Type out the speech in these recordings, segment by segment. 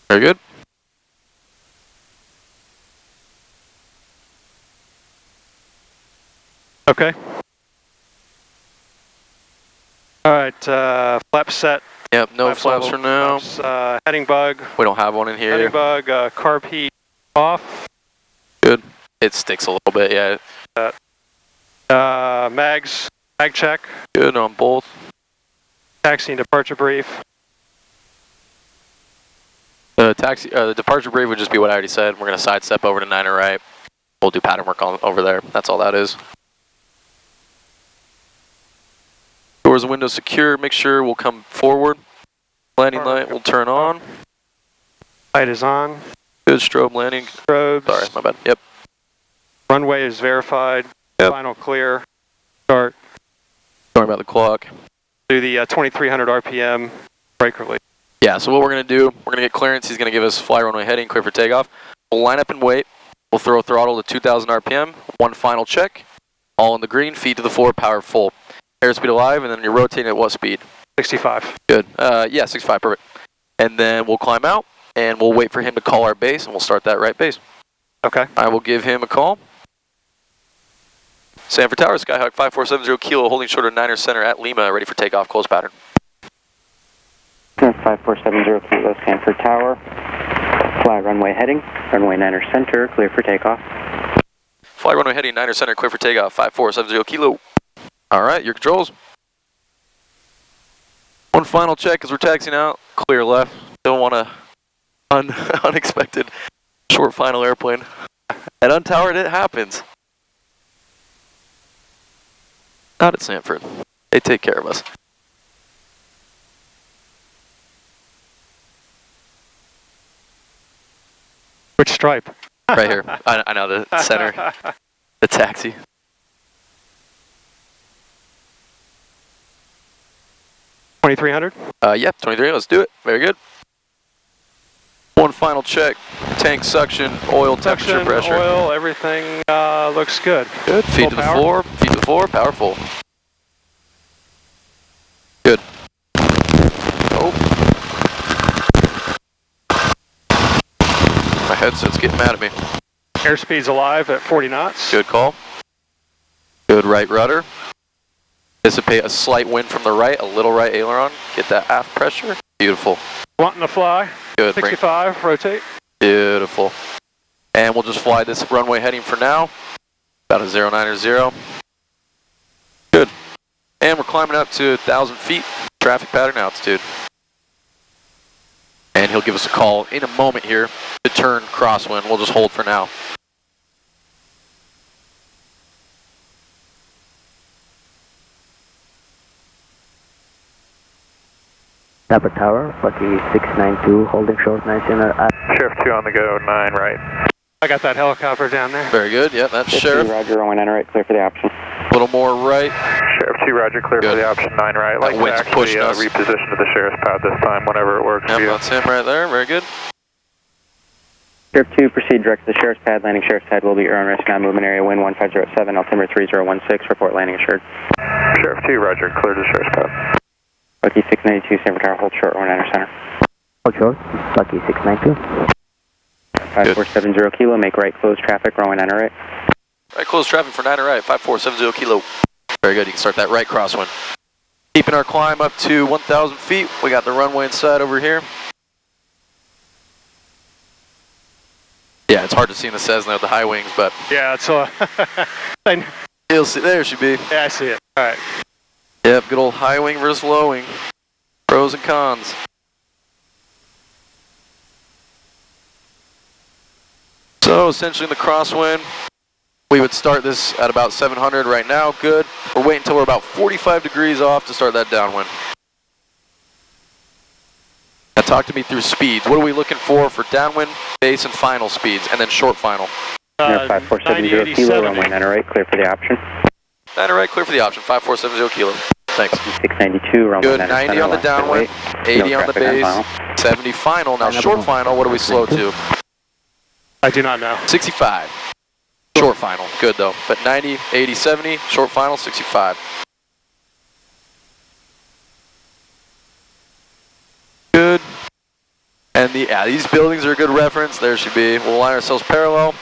Very good. Okay. All right, flap set. Yep, no flaps for now. Flaps, heading bug. We don't have one in here. Heading bug, carb heat off. Good. It sticks a little bit, yeah. Mag check. Good on both. Taxi and departure brief. The departure brief would just be what I already said. We're going to sidestep over to 9er right. We'll do pattern work over there. That's all that is. Doors and windows secure. Make sure we'll come forward. Landing light will turn on. Light is on. Good strobe landing. Strobes. Sorry, my bad. Yep. Runway is verified. Yep. Final clear. Start. Sorry about the clock. Do the 2300 RPM brake release. Yeah, so what we're going to do, we're going to get clearance. He's going to give us fly runway heading, clear for takeoff. We'll line up and wait. We'll throw throttle to 2000 RPM. One final check. All in the green, feet to the floor, power full. Airspeed alive, and then you're rotating at what speed? 65. Good. Yeah, 65, perfect. And then we'll climb out, and we'll wait for him to call our base, and we'll start that right base. Okay. I will give him a call. Sanford Tower, Skyhawk 5470 kilo, holding short of 9er center at Lima, ready for takeoff, close pattern. 5470 kilo, Sanford Tower. Fly runway heading, runway 9er center, clear for takeoff. Fly runway heading, 9er center, clear for takeoff, 5470 kilo. All right, your controls. One final check as we're taxiing out, clear left. Don't want a unexpected short final airplane. At untowered, it happens. Not at Sanford. They take care of us. Which stripe? Right here. I know, the center. The taxi. $2,300? Yep, 23, let's do it. Very good. One final check. Tank suction, oil, temperature, pressure. Oil, everything looks good. Good. Feet to the floor, feet to the floor, powerful. Good. Oh. My headset's getting mad at me. Airspeed's alive at 40 knots. Good call. Good right rudder. Anticipate a slight wind from the right, a little right aileron. Get that aft pressure. Beautiful. Wanting to fly. Good. 65, rotate. Beautiful. And we'll just fly this runway heading for now. About a 090. Good. And we're climbing up to 1,000 feet, traffic pattern altitude. And he'll give us a call in a moment here to turn crosswind. We'll just hold for now. Sanford Tower, lucky 692, holding short, 9 center. Sheriff 2 on the go, 9 right. I got that helicopter down there. Very good. Yep, that's Sheriff. Roger, 1 9 right, clear for the option. A little more right. Sheriff 2, Roger, clear Good. for the option, 9 right. Like to wind's actually pushing us. reposition to the sheriff's pad this time, whenever it works Yep, for you. that's him right there. Very good. Sheriff 2, proceed direct to the sheriff's pad. Landing sheriff's pad will be your own risk, non-movement area, wind 1507, altimeter 3016, report landing assured. Sheriff 2, Roger, clear to the sheriff's pad. Lucky 692, Sanford Tower, hold short, 1 9 center. Hold short, lucky 692. 5470 kilo, make right, close traffic, runway 9 right. Right, close traffic for 9 right, 5470 kilo. Very good, you can start that right crosswind. Keeping our climb up to 1,000 feet. We got the runway inside over here. Yeah, it's hard to see in the Cessna with the high wings, but... Yeah, it's You'll see, there she be. yeah, I see it. All right. Yep, good old high wing versus low wing. Pros and cons. So essentially in the crosswind, we would start this at about 700 right now. Good. We're waiting until we're about 45 degrees off to start that downwind. Now talk to me through speeds. What are we looking for downwind, base, and final speeds, and then short final? 5470 kilo, runway 9 right, clear for the option. 9 right, clear for the option, 5470 kilo. Thanks. 692, runway Good, 9 90 center, on the left downwind, runway. 80 on the base, 70 final. Now short final, what do we slow to? I do not know. 65. Short final, good though. But 90, 80, 70, short final, 65. Good. And these buildings are a good reference. There should be. We'll line ourselves parallel.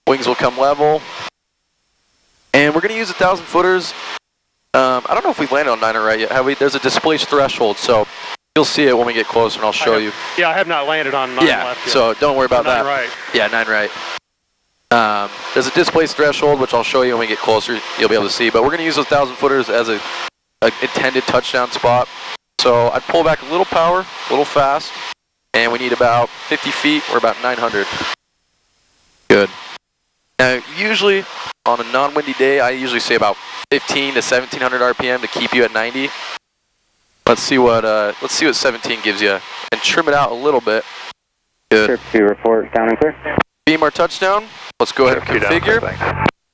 Wings will come level. And we're going to use 1,000 footers. I don't know if we've landed on 9 right yet, have we? There's a displaced threshold, so you'll see it when we get closer, and I'll show you. Yeah, I have not landed on 9 left yet. So don't worry about 9 that. right. Yeah, 9 right. There's a displaced threshold, which I'll show you when we get closer. You'll be able to see. But we're going to use those 1,000 footers as a intended touchdown spot. So I'd pull back a little power, a little fast, and we need about 50 feet. We're about 900. Good. Now, usually on a non-windy day, I usually say about 15 to 1,700 RPM to keep you at 90. Let's see what 17 gives you, and trim it out a little bit. Good. Sheriff 2, report down and clear. Beam our touchdown. Let's go ahead and configure.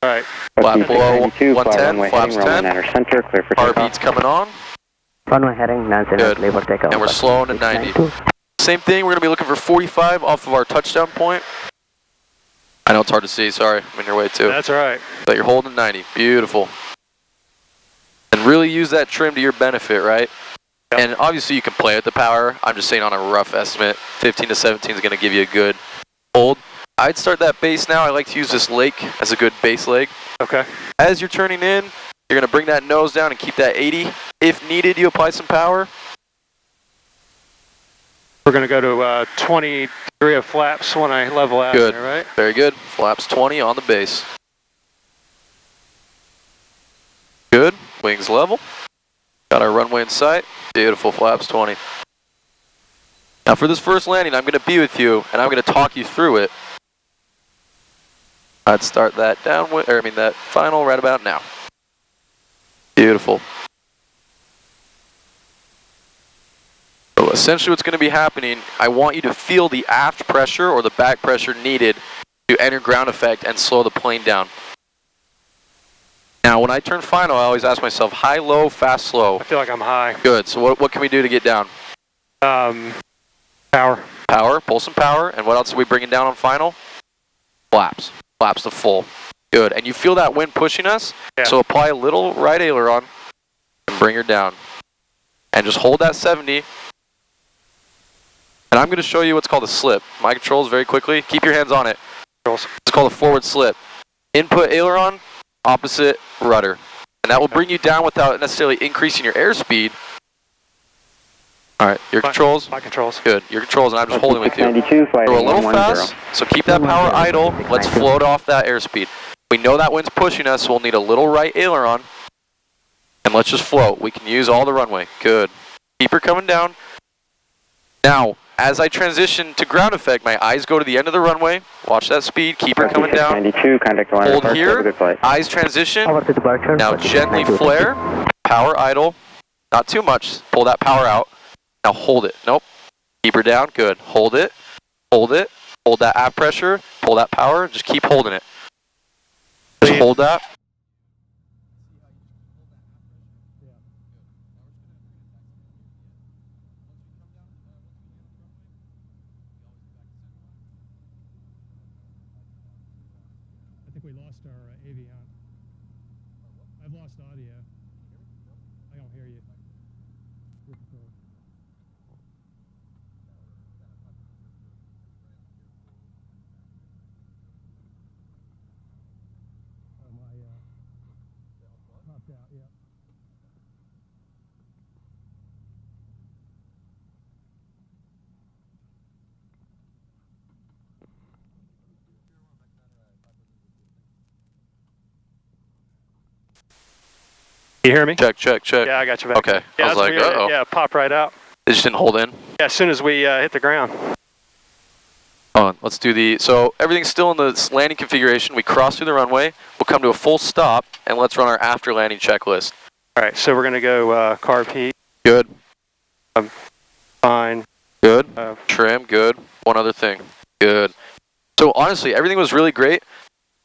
All right. Flap below 110, flaps 10. Center, clear for takeoff. Heartbeat's coming on. Runway heading, 90, Good. leave for takeoff. And we're slowing to 90. Same thing, we're going to be looking for 45 off of our touchdown point. I know it's hard to see, sorry, I'm in your way too. That's all right. But you're holding 90, beautiful. And really use that trim to your benefit, right? Yep. And obviously you can play with the power. I'm just saying on a rough estimate, 15 to 17 is going to give you a good hold. I'd start that base now. I like to use this lake as a good base leg. Okay. As you're turning in, you're going to bring that nose down and keep that 80. If needed, you apply some power. We're going to go to 20 degree of flaps when I level out. Good. There, right? Very good. Flaps 20 on the base. Good. Wings level. Got our runway in sight. Beautiful. Flaps 20. Now for this first landing, I'm going to be with you, and I'm going to talk you through it. I'd start that that final right about now. Beautiful. So essentially what's going to be happening, I want you to feel the aft pressure or the back pressure needed to enter ground effect and slow the plane down. Now when I turn final, I always ask myself, high, low, fast, slow. I feel like I'm high. Good. So what can we do to get down? Power. Power. Pull some power. And what else are we bringing down on final? Flaps. Flaps to full. Good. And you feel that wind pushing us? Yeah. So apply a little right aileron and bring her down. And just hold that 70. And I'm going to show you what's called a slip. My controls very quickly. Keep your hands on it. It's called a forward slip. Input aileron, opposite rudder. And that will bring you down without necessarily increasing your airspeed. All right, your controls? My controls. Good, your controls, and I'm just holding with you. 92, Go a little fast, so keep that power idle. Let's float off that airspeed. We know that wind's pushing us, so we'll need a little right aileron. And let's just float. We can use all the runway. Good. Keep her coming down. Now, as I transition to ground effect, my eyes go to the end of the runway. Watch that speed. Keep her coming down. 92, contact Hold here. Eyes transition. Now gently flare. Power idle. Not too much. Pull that power out. Now hold it. Nope. Keep her down. Good. Hold it. Hold it. Hold that aft pressure. Pull that power. Just keep holding it. Just hold that. I think we lost our Avion. I've lost audio. I don't hear you. Popped out, yeah. You hear me? Check, check, check. Yeah, I got you back. Okay. Yeah, I was like, uh-oh. Yeah, pop right out. It just didn't hold in. Yeah, as soon as we hit the ground. Hold on, let's do the, so everything's still in the landing configuration. We cross through the runway. We'll come to a full stop, and let's run our after landing checklist. All right, so we're going to go carb heat. Good. Fine. Good. Trim, good. One other thing. Good. So honestly, everything was really great.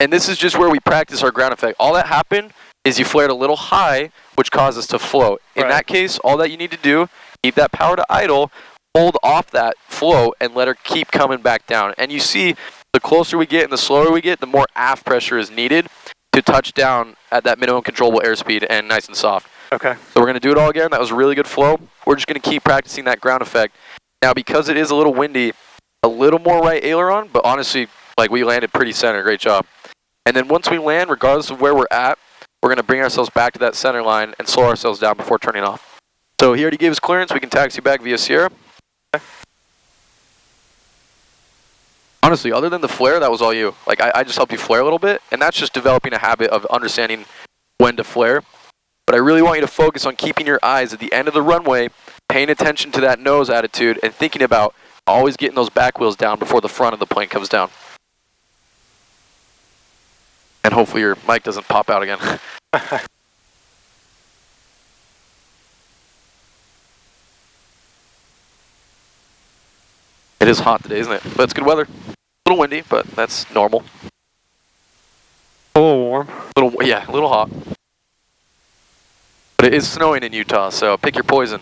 And this is just where we practice our ground effect. All that happened is you flared a little high, which caused us to float. In that case, all that you need to do, keep that power to idle, hold off that float, and let her keep coming back down. And you see, the closer we get and the slower we get, the more aft pressure is needed to touch down at that minimum controllable airspeed and nice and soft. Okay. So we're going to do it all again. That was a really good flow. We're just going to keep practicing that ground effect. Now, because it is a little windy, a little more right aileron, but honestly, like we landed pretty center. Great job. And then once we land, regardless of where we're at, we're going to bring ourselves back to that center line and slow ourselves down before turning off. So he already gave us clearance. We can taxi back via Sierra. Honestly, other than the flare, that was all you. Like, I just helped you flare a little bit, and that's just developing a habit of understanding when to flare. But I really want you to focus on keeping your eyes at the end of the runway, paying attention to that nose attitude, and thinking about always getting those back wheels down before the front of the plane comes down. And hopefully your mic doesn't pop out again. It is hot today, isn't it? But it's good weather. A little windy, but that's normal. A little warm. Yeah, a little hot. But it is snowing in Utah, so pick your poison.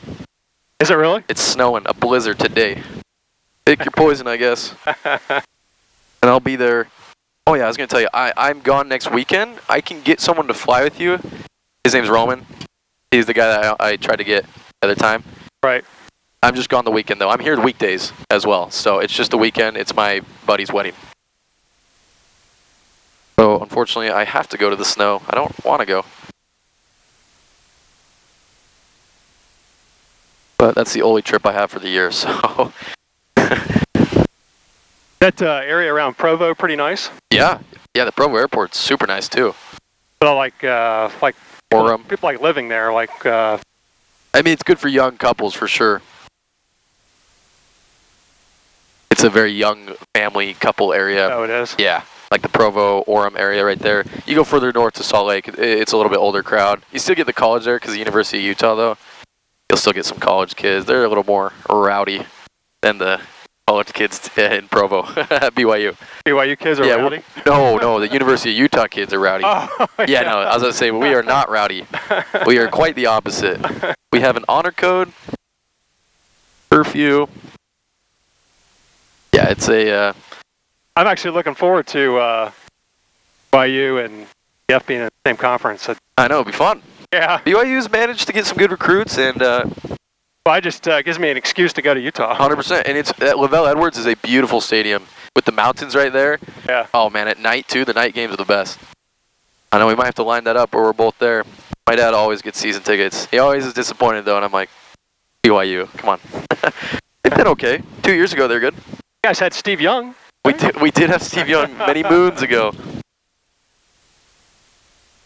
Is it really? It's snowing, a blizzard today. Pick your poison, I guess. And I'll be there. Oh yeah, I was going to tell you, I'm gone next weekend. I can get someone to fly with you. His name's Roman. He's the guy that I tried to get the other time. Right. I'm just gone the weekend, though. I'm here the weekdays as well. So it's just the weekend. It's my buddy's wedding. So unfortunately, I have to go to the snow. I don't want to go. But that's the only trip I have for the year, so. That area around Provo, pretty nice. Yeah, the Provo airport's super nice too. So like Orem. people like living there, like. I mean, it's good for young couples for sure. It's a very young family couple area. Oh, it is? Yeah, like the Provo, Orem area right there. You go further north to Salt Lake, it's a little bit older crowd. You still get the college there because the University of Utah, though. You'll still get some college kids. They're a little more rowdy than the college kids in Provo. BYU. BYU kids are rowdy? No, the University of Utah kids are rowdy. Oh, yeah, no, I was going to say, we are not rowdy. We are quite the opposite. We have an honor code, curfew. Yeah, it's a... I'm actually looking forward to BYU and BF being in the same conference. I know, it'll be fun. Yeah. BYU's managed to get some good recruits, and... well, it just gives me an excuse to go to Utah. 100%, and it's Lavelle Edwards is a beautiful stadium with the mountains right there. Yeah. Oh man, at night too, the night games are the best. I know we might have to line that up, or we're both there. My dad always gets season tickets. He always is disappointed though, and I'm like, BYU, come on. They've been okay. 2 years ago, they're good. You guys had Steve Young. We did have Steve Young many moons ago.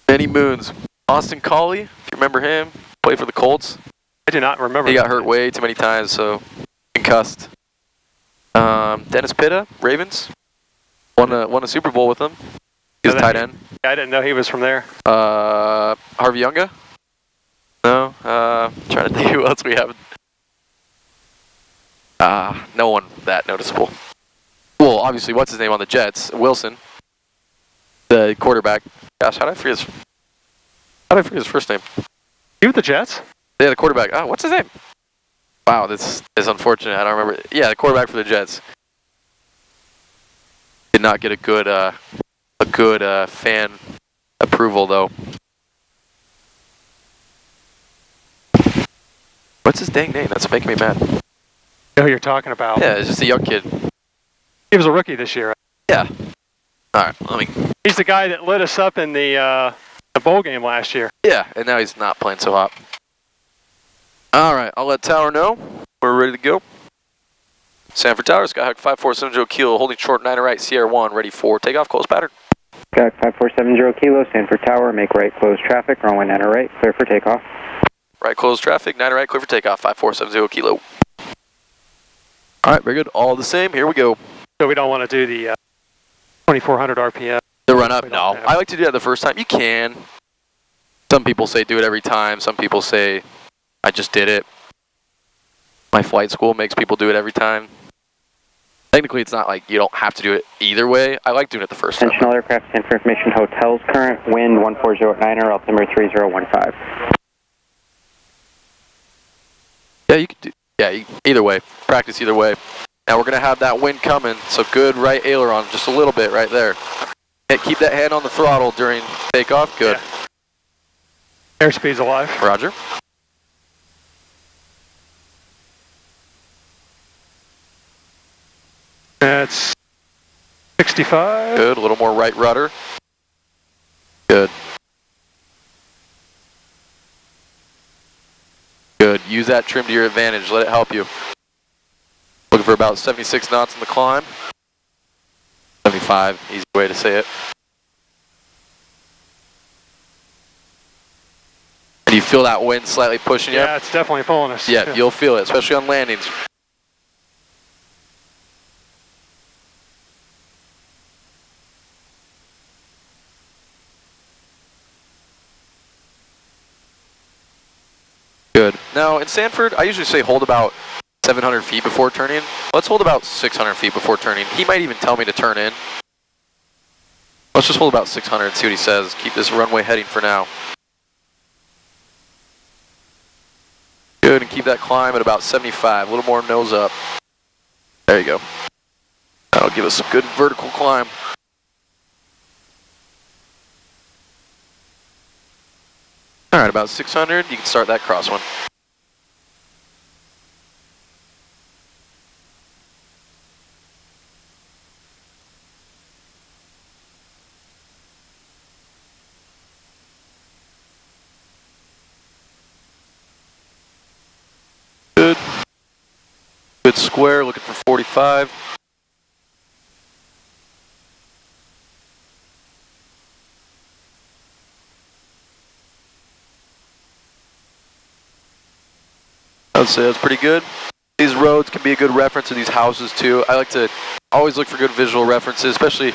Many moons. Austin Collie, if you remember him, played for the Colts. I do not remember. He got hurt way too many times, so concussed. Dennis Pitta, Ravens, won a Super Bowl with him. He was tight end. I didn't know he was from there. Harvey Younga? No. Trying to think who else we have. No one that noticeable. Well, obviously, what's his name on the Jets? Wilson, the quarterback. Gosh, how did I forget his first name? You with the Jets? Yeah, the quarterback. Oh, what's his name? Wow, this is unfortunate. I don't remember. Yeah, the quarterback for the Jets. Did not get a good fan approval though. What's his dang name? That's making me mad. I know who you're talking about. Yeah, it's just a young kid. He was a rookie this year. Yeah. All right. Let me. He's the guy that lit us up in the bowl game last year. Yeah, and now he's not playing so hot. All right, I'll let Tower know. We're ready to go. Sanford Tower, Skyhawk 5470 Kilo, holding short 9 right, Sierra 1, ready for takeoff, close pattern. Skyhawk 5470 Kilo, Sanford Tower, make right, close traffic, runway 9 right, clear for takeoff. Right, close traffic, 9 right, clear for takeoff, 5470 Kilo. All right, very good. All the same, here we go. So we don't want to do the 2400 RPM. The run up? No. I like to do that the first time. You can. Some people say do it every time. Some people say I just did it. My flight school makes people do it every time. Technically, it's not like you don't have to do it either way. I like doing it the first time. Attention all aircraft, stand for information, hotels, current wind 1409er, altimeter 3015. Yeah, you could do. Yeah, either way. Practice either way. Now we're going to have that wind coming, so good right aileron, just a little bit right there. And keep that hand on the throttle during takeoff. Good. Yeah. Airspeed's alive. Roger. That's 65. Good, a little more right rudder. Good. Good, use that trim to your advantage, let it help you. Looking for about 76 knots in the climb. 75, easy way to say it. And you feel that wind slightly pushing you? Yeah, it's definitely pulling us. Yeah, you'll feel it, especially on landings. Good. Now, in Sanford, I usually say hold about 700 feet before turning. Let's hold about 600 feet before turning. He might even tell me to turn in. Let's just hold about 600 and see what he says. Keep this runway heading for now. Good, and keep that climb at about 75. A little more nose up. There you go. That'll give us a good vertical climb. All right, about 600, you can start that cross one. Good. Good square, looking for 45. I would say that's pretty good. These roads can be a good reference to these houses too. I like to always look for good visual references, especially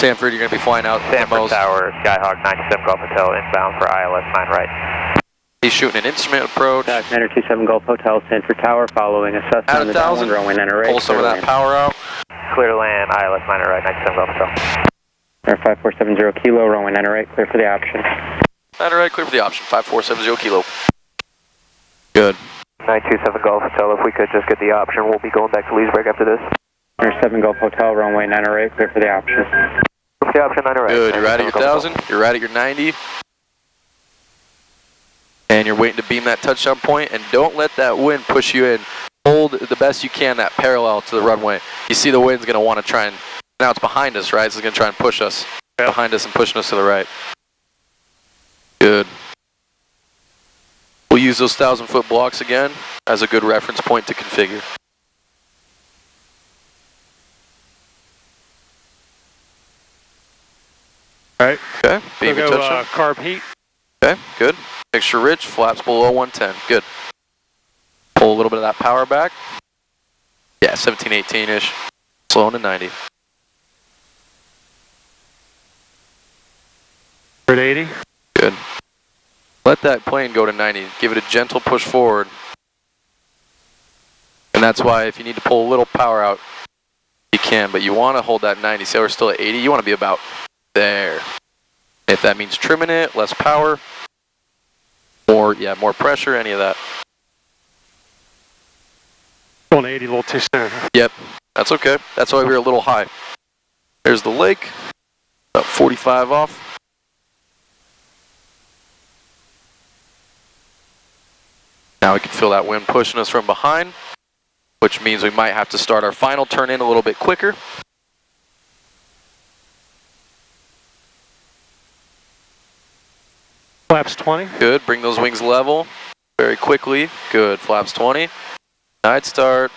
Sanford, you're going to be flying out Sanford the most. Tower, Skyhawk 97 Golf Hotel, inbound for ILS 9 right. He's shooting an instrument approach. 927 Golf Hotel, Sanford Tower, following a suspect At on the downwind 1,000, runway 98. pull some of that power out. Clear to land, ILS 9 right, 97 Golf Hotel. Air 5470 Kilo, runway 98, clear for the option. 9 clear for the option, 5470 kilo. Good. 927 Golf Hotel, if we could just get the option, we'll be going back to Leesburg after this. Air 7 Golf Hotel, runway 98, clear for the option. For the option, 9 right. Good, you're right at your 1,000, you're right at your 90. And you're waiting to beam that touchdown point, and don't let that wind push you in. Hold the best you can that parallel to the runway. You see the wind's going to want to try and, now it's behind us, right? So it's going to try and push us behind us and pushing us to the right. Good. We'll use those 1,000-foot blocks again as a good reference point to configure. All right. Okay, beam We'll and go touchdown. carb heat. Okay, good. Mixture rich, flaps below 110. Good. Pull a little bit of that power back. Yeah, 17, 18-ish. Slowing to 90. 180. Good. Let that plane go to 90. Give it a gentle push forward. And that's why if you need to pull a little power out, you can, but you want to hold that 90. See how we're still at 80? You want to be about there. If that means trimming it, less power, more pressure, any of that. Going 80 a little too soon. Yep, that's okay. That's why we were a little high. There's the lake, about 45 off. Now we can feel that wind pushing us from behind, which means we might have to start our final turn in a little bit quicker. Flaps 20. Good, bring those wings level very quickly. Good, flaps 20. Night start.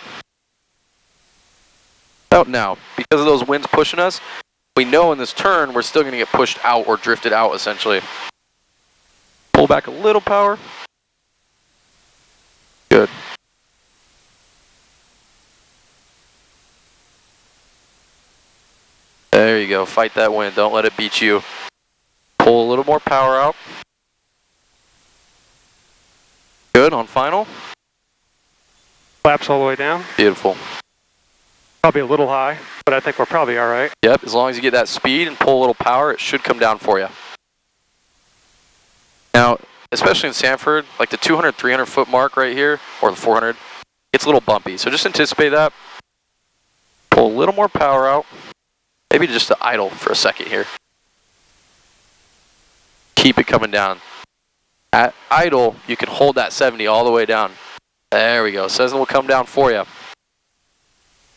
Out now. Because of those winds pushing us, we know in this turn we're still going to get pushed out or drifted out essentially. Pull back a little power. Good. There you go, fight that wind, don't let it beat you. Pull a little more power out. Good, on final. Flaps all the way down. Beautiful. Probably a little high, but I think we're probably all right. Yep, as long as you get that speed and pull a little power, it should come down for you. Now, especially in Sanford, like the 200, 300 foot mark right here, or the 400, it's a little bumpy. So just anticipate that. Pull a little more power out. Maybe just to idle for a second here. Keep it coming down. At idle, you can hold that 70 all the way down. There we go. Says it will come down for you.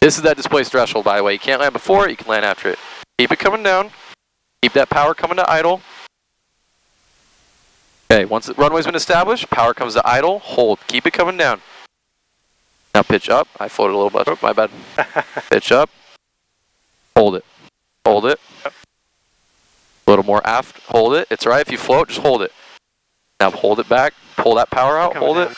This is that displaced threshold, by the way. You can't land before it, you can land after it. Keep it coming down. Keep that power coming to idle. Okay, once the runway's been established, power comes to idle, hold, keep it coming down. Now pitch up. I floated a little bit, my bad. Pitch up. Hold it. Hold it. A little more aft, hold it. It's all right if you float, just hold it. Now hold it back, pull that power out, hold it.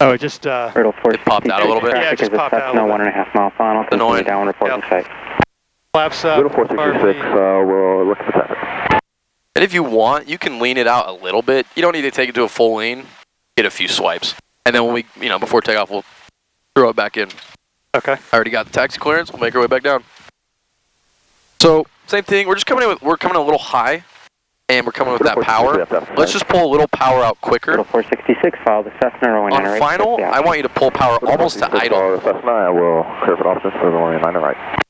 Oh, it just It popped out a little bit. Yeah, it just popped out a little bit. 1.5 mile final. Annoying. Down reporting site. Flaps up. Little 4626, we'll look at the traffic. And if you want, you can lean it out a little bit. You don't need to take it to a full lean. Get a few swipes. And then when we, before takeoff, we'll throw it back in. Okay. I already got the taxi clearance. We'll make our way back down. So, same thing. We're coming in a little high. And we're coming with that power. Let's just pull a little power out quicker. Little 466, follow the Cessna, runway 9 On right. final, I want you to pull power almost to idle. Follow the Cessna, I will clear for options for the runway 9 right.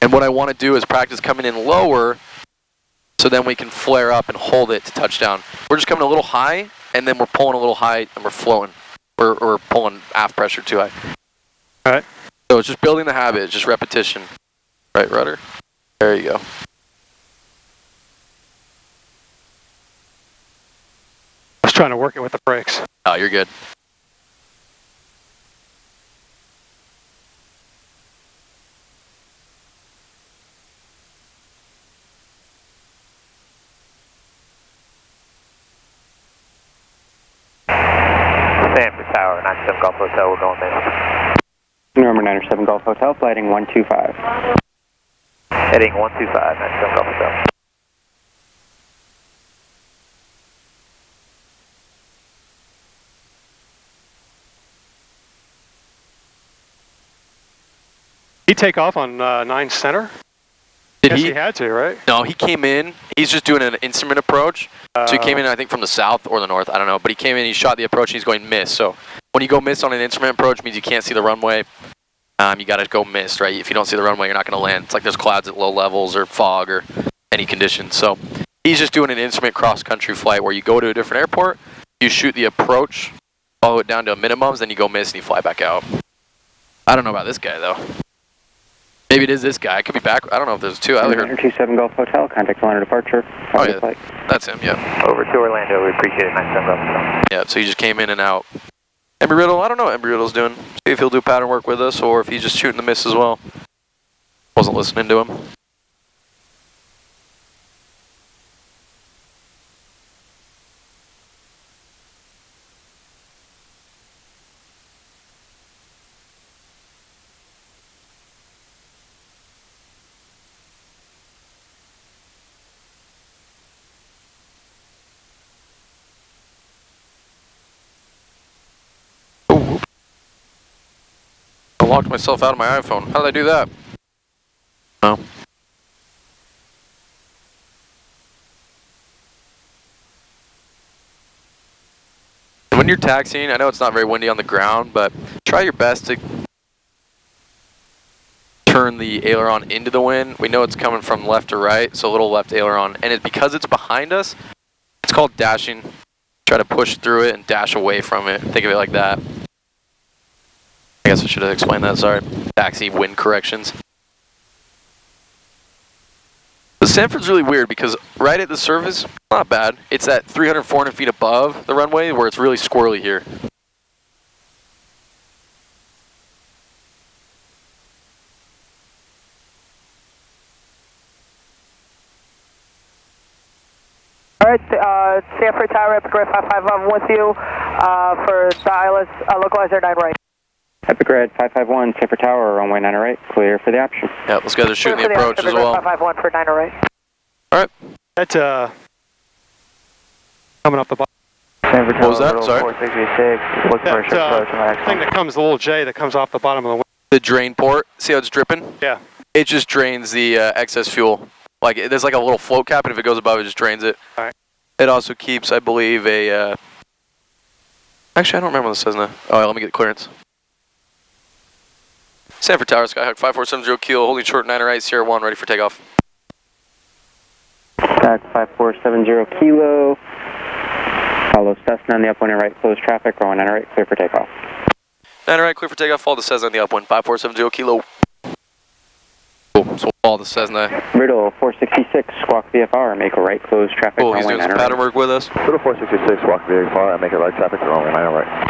And what I want to do is practice coming in lower so then we can flare up and hold it to touchdown. We're just coming a little high, and then we're pulling a little high, and we're floating. We're pulling aft pressure too high. All right. So it's just building the habit, it's just repetition. Right rudder? There you go. I was trying to work it with the brakes. Oh, you're good. Sanford Tower, 97 Golf Hotel, we're going there. Number 97 Golf Hotel, flighting 125. Heading 125, 97 Golf Hotel. He take off on 9 center? Did Guess he? he had to, right? No, he came in. He's just doing an instrument approach. So he came in, I think, from the south or the north. I don't know. But he came in, he shot the approach, and he's going miss. So when you go miss on an instrument approach, means you can't see the runway. You got to go miss, right? If you don't see the runway, you're not going to land. It's like there's clouds at low levels or fog or any conditions. So he's just doing an instrument cross-country flight where you go to a different airport, you shoot the approach, follow it down to minimums, then you go miss and you fly back out. I don't know about this guy, though. Maybe it is this guy. I could be back. I don't know if there's two. I heard 27 Golf Hotel, contact line departure. Oh, yeah. That's him, yeah. Over to Orlando, we appreciate it, 97 Golf Hotel. Yeah, so he just came in and out. Embry Riddle, I don't know what Embry Riddle's doing. See if he'll do pattern work with us or if he's just shooting the miss as well. Wasn't listening to him. I locked myself out of my iPhone. How did I do that? No. When you're taxiing, I know it's not very windy on the ground, but try your best to turn the aileron into the wind. We know it's coming from left to right, so a little left aileron. And because it's behind us, it's called dashing. Try to push through it and dash away from it. Think of it like that. I guess I should have explained that, sorry. Taxi wind corrections. The Sanford's really weird because right at the surface, not bad. It's at 300, 400 feet above the runway where it's really squirrely here. Alright, Sanford Tower, Epic Red 551 with you for the localizer 9 right. Epic Red 551, Sanford Tower, runway 90 right, clear for the option. Yeah, those guys are shooting the approach as well. 551 for 90 right. Alright. That's coming off the bottom. Sanford What was that? Sorry? 466, look for a short approach on Thing that comes, the little J that comes off the bottom of the wing. The drain port, see how it's dripping? Yeah. It just drains the excess fuel. Like, there's like a little float cap, and if it goes above, it just drains it. Alright. It also keeps, I believe, a, actually, I don't remember what this says now. Oh, yeah, let me get clearance. Sanford Tower, Skyhawk 5470 kilo, holding short 9 right, Sierra 1, ready for takeoff. Back 5470 kilo. Follow Cessna on the upwind and right, close traffic, runway 90 right, clear for takeoff. 9 right, clear for takeoff, follow the Cessna on the upwind, 5470 kilo. Cool, so follow the Cessna. Riddle 466, squawk VFR, make a right, close traffic, Cool, he's runway doing some 90 pattern right. work with us. Riddle 466, walk VFR, make it right traffic, runway 90 right.